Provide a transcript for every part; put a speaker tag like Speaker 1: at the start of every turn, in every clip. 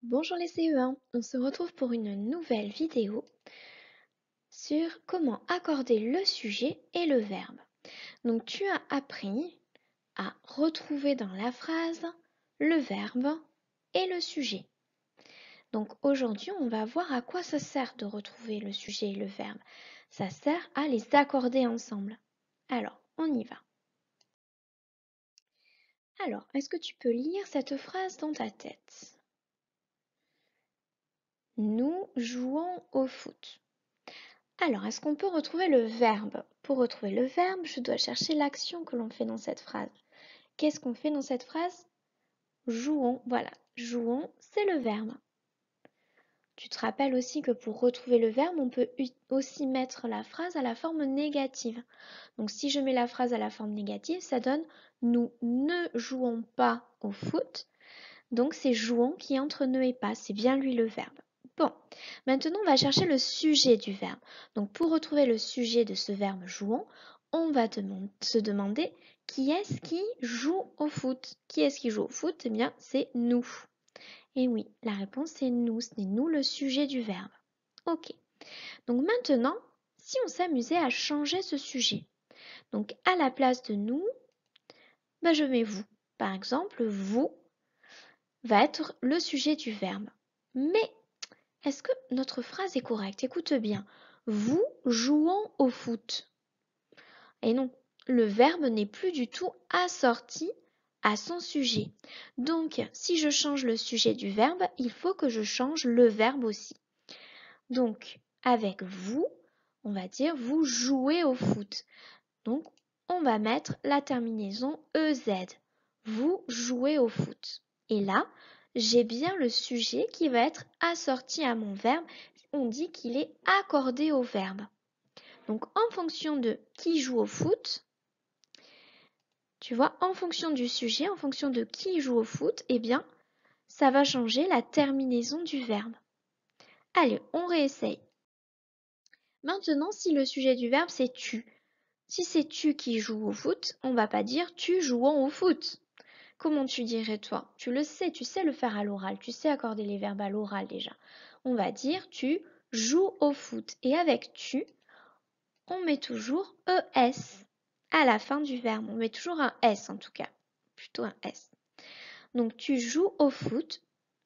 Speaker 1: Bonjour les CE1, on se retrouve pour une nouvelle vidéo sur comment accorder le sujet et le verbe. Donc tu as appris à retrouver dans la phrase le verbe et le sujet. Donc aujourd'hui on va voir à quoi ça sert de retrouver le sujet et le verbe. Ça sert à les accorder ensemble. Alors on y va. Alors est-ce que tu peux lire cette phrase dans ta tête? Nous jouons au foot. Alors, est-ce qu'on peut retrouver le verbe? Pour retrouver le verbe, je dois chercher l'action que l'on fait dans cette phrase. Qu'est-ce qu'on fait dans cette phrase? Jouons, voilà. Jouons, c'est le verbe. Tu te rappelles aussi que pour retrouver le verbe, on peut aussi mettre la phrase à la forme négative. Donc si je mets la phrase à la forme négative, ça donne nous ne jouons pas au foot. Donc c'est jouons qui est entre ne et pas, c'est bien lui le verbe. Bon, maintenant on va chercher le sujet du verbe. Donc pour retrouver le sujet de ce verbe jouons, on va se demander qui est-ce qui joue au foot? Qui est-ce qui joue au foot? Eh bien c'est nous. Et oui, la réponse c'est nous, c'est nous le sujet du verbe. Ok, donc maintenant, si on s'amusait à changer ce sujet, donc à la place de nous, je mets vous. Par exemple, vous va être le sujet du verbe. Mais est-ce que notre phrase est correcte? Écoute bien. Vous jouons au foot. Et non, le verbe n'est plus du tout assorti à son sujet. Donc, si je change le sujet du verbe, il faut que je change le verbe aussi. Donc, avec vous, on va dire vous jouez au foot. Donc, on va mettre la terminaison EZ. Vous jouez au foot. Et là, j'ai bien le sujet qui va être assorti à mon verbe. On dit qu'il est accordé au verbe. Donc, en fonction de qui joue au foot, tu vois, en fonction du sujet, en fonction de qui joue au foot, eh bien, ça va changer la terminaison du verbe. Allez, on réessaye. Maintenant, si le sujet du verbe c'est tu. Si c'est tu qui joues au foot, on va pas dire tu jouons au foot. Comment tu dirais toi? Tu le sais, tu sais le faire à l'oral, tu sais accorder les verbes à l'oral déjà. On va dire tu joues au foot. Et avec tu, on met toujours ES à la fin du verbe. On met toujours un S en tout cas, plutôt un S. Donc tu joues au foot.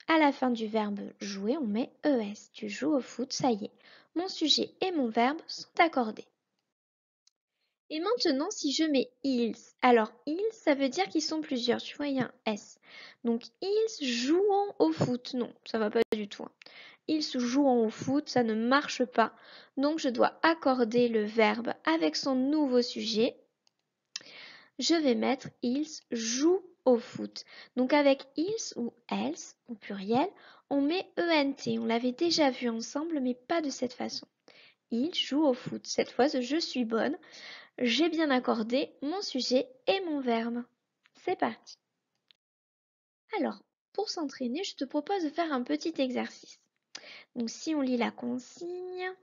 Speaker 1: À la fin du verbe jouer, on met ES. Tu joues au foot, ça y est. Mon sujet et mon verbe sont accordés. Et maintenant, si je mets ils, alors ils, ça veut dire qu'ils sont plusieurs. Tu vois, il y a un S. Donc ils jouent au foot. Non, ça va pas du tout. Ils jouent au foot, ça ne marche pas. Donc je dois accorder le verbe avec son nouveau sujet. Je vais mettre ils jouent au foot. Donc avec ils ou elles au pluriel, on met ENT. On l'avait déjà vu ensemble, mais pas de cette façon. Ils jouent au foot. Cette fois, je suis bonne. J'ai bien accordé mon sujet et mon verbe. C'est parti. Alors, pour s'entraîner, je te propose de faire un petit exercice. Donc, si on lit la consigne,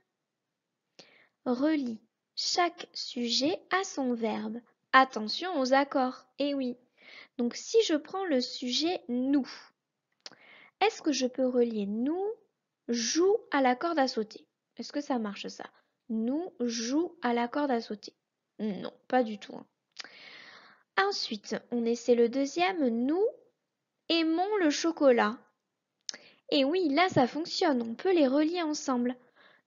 Speaker 1: relie chaque sujet à son verbe. Attention aux accords. Eh oui. Donc, si je prends le sujet nous, est-ce que je peux relier nous, joue à la corde à sauter? Est-ce que ça marche ça? Nous joue à la corde à sauter. Non, pas du tout. Ensuite, on essaie le deuxième. Nous aimons le chocolat. Et oui, là ça fonctionne, on peut les relier ensemble.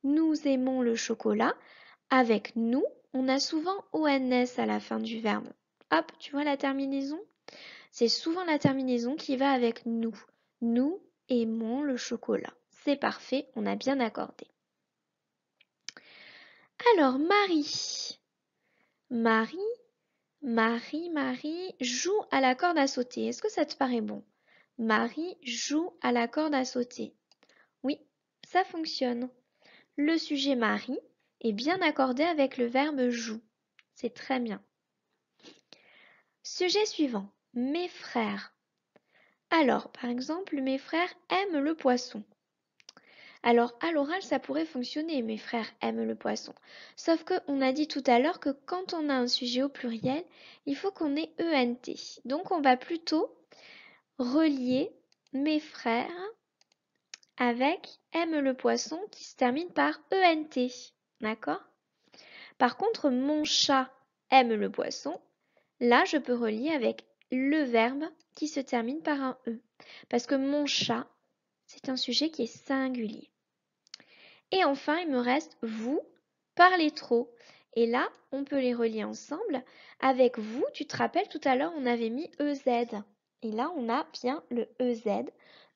Speaker 1: Nous aimons le chocolat. Avec nous, on a souvent ONS à la fin du verbe. Hop, tu vois la terminaison? C'est souvent la terminaison qui va avec nous. Nous aimons le chocolat. C'est parfait, on a bien accordé. Alors, Marie. Marie joue à la corde à sauter. Est-ce que ça te paraît bon? Marie joue à la corde à sauter. Oui, ça fonctionne. Le sujet Marie est bien accordé avec le verbe joue. C'est très bien. Sujet suivant. Mes frères. Alors, par exemple, mes frères aiment le poisson. Alors, à l'oral, ça pourrait fonctionner, mes frères aiment le poisson. Sauf qu'on a dit tout à l'heure que quand on a un sujet au pluriel, il faut qu'on ait ENT. Donc, on va plutôt relier mes frères avec aime le poisson qui se termine par ENT. D'accord? Par contre, mon chat aime le poisson. Là, je peux relier avec le verbe qui se termine par un E. Parce que mon chat, c'est un sujet qui est singulier. Et enfin, il me reste vous, parlez trop. Et là, on peut les relier ensemble. Avec vous, tu te rappelles, tout à l'heure, on avait mis EZ. Et là, on a bien le EZ.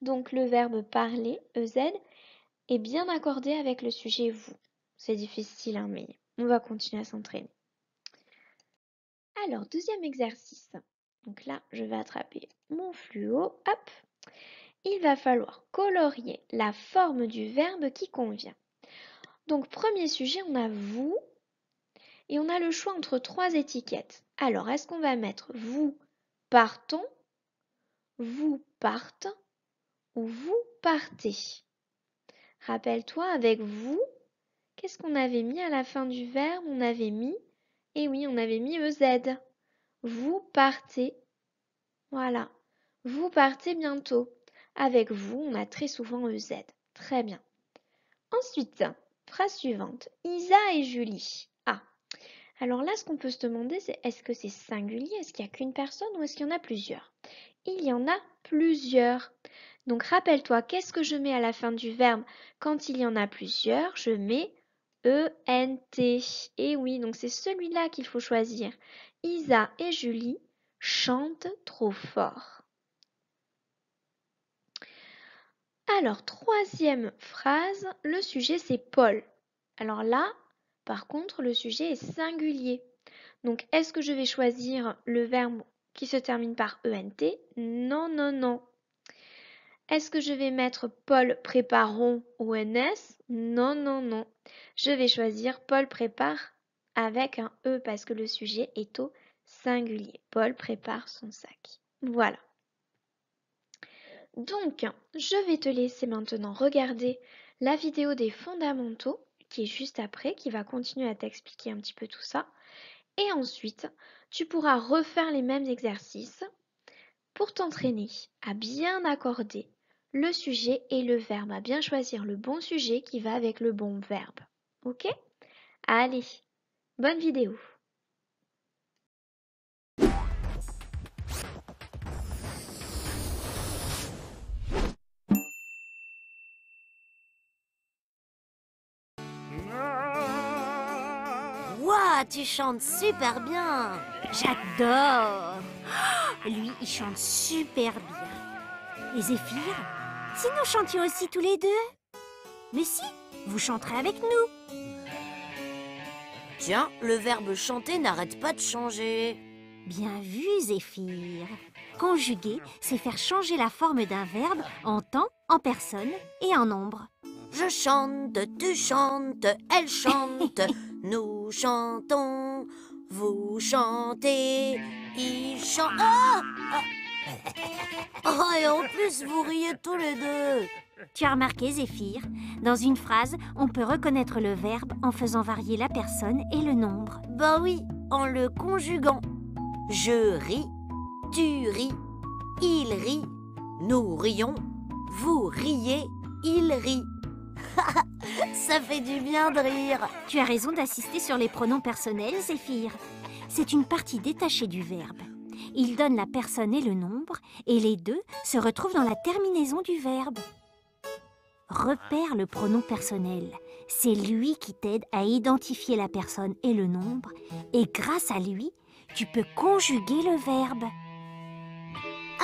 Speaker 1: Donc, le verbe parler, EZ, est bien accordé avec le sujet vous. C'est difficile, hein, mais on va continuer à s'entraîner. Alors, deuxième exercice. Donc là, je vais attraper mon fluo. Hop. Il va falloir colorier la forme du verbe qui convient. Donc, premier sujet, on a vous et on a le choix entre 3 étiquettes. Alors, est-ce qu'on va mettre vous partons, vous partez ou vous partez? Rappelle-toi, avec vous, qu'est-ce qu'on avait mis à la fin du verbe? On avait mis, et oui, on avait mis EZ. Vous partez. Voilà. Vous partez bientôt. Avec vous, on a très souvent EZ. Très bien. Ensuite, phrase suivante. Isa et Julie. Ah. Alors là, ce qu'on peut se demander, c'est est-ce que c'est singulier? Est-ce qu'il n'y a qu'une personne ou est-ce qu'il y en a plusieurs? Il y en a plusieurs. Donc rappelle-toi, qu'est-ce que je mets à la fin du verbe quand il y en a plusieurs? Je mets ENT. Et oui, donc c'est celui-là qu'il faut choisir. Isa et Julie chantent trop fort. Alors, troisième phrase, le sujet c'est Paul. Alors là, par contre, le sujet est singulier. Donc, est-ce que je vais choisir le verbe qui se termine par ENT? Non, non, non. Est-ce que je vais mettre Paul préparons ONS? Non, non, non. Je vais choisir Paul prépare avec un E parce que le sujet est au singulier. Paul prépare son sac. Voilà. Donc, je vais te laisser maintenant regarder la vidéo des fondamentaux qui est juste après, qui va continuer à t'expliquer un petit peu tout ça. Et ensuite, tu pourras refaire les mêmes exercices pour t'entraîner à bien accorder le sujet et le verbe, à bien choisir le bon sujet qui va avec le bon verbe. Ok? Allez, bonne vidéo!
Speaker 2: Ouah, tu chantes super bien.
Speaker 3: J'adore. Lui, il chante super bien. Et Zéphyr, si nous chantions aussi tous les deux? Mais si, vous chanterez avec nous.
Speaker 2: Tiens, le verbe chanter n'arrête pas de changer.
Speaker 3: Bien vu, Zéphyr. Conjuguer, c'est faire changer la forme d'un verbe en temps, en personne et en nombre.
Speaker 2: Je chante, tu chantes, elle chante, nous chantons, vous chantez, il chante. Oh, et en plus, vous riez tous les deux.
Speaker 3: Tu as remarqué, Zéphyr, dans une phrase, on peut reconnaître le verbe en faisant varier la personne et le nombre.
Speaker 2: Bah oui, en le conjuguant. Je ris, tu ris, il rit, nous rions, vous riez, il rit. Ça fait du bien de rire.
Speaker 3: Tu as raison d'assister sur les pronoms personnels, Zéphyr. C'est une partie détachée du verbe. Il donne la personne et le nombre, et les deux se retrouvent dans la terminaison du verbe. Repère le pronom personnel. C'est lui qui t'aide à identifier la personne et le nombre, et grâce à lui, tu peux conjuguer le verbe.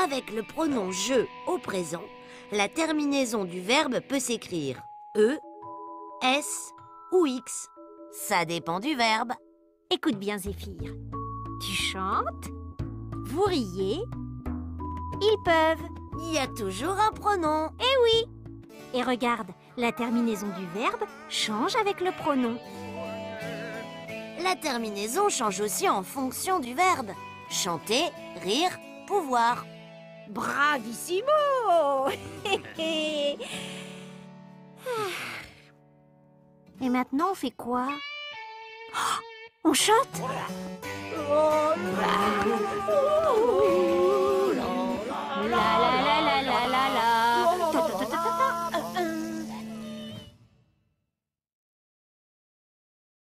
Speaker 2: Avec le pronom je au présent, la terminaison du verbe peut s'écrire E, S ou X. Ça dépend du verbe.
Speaker 3: Écoute bien, Zéphyr. Tu chantes, vous riez, ils peuvent.
Speaker 2: Il y a toujours un pronom.
Speaker 3: Et regarde, la terminaison du verbe change avec le pronom.
Speaker 2: La terminaison change aussi en fonction du verbe. Chanter, rire, pouvoir.
Speaker 3: Bravissimo. Et maintenant, on fait quoi? Oh, on chante? La la la la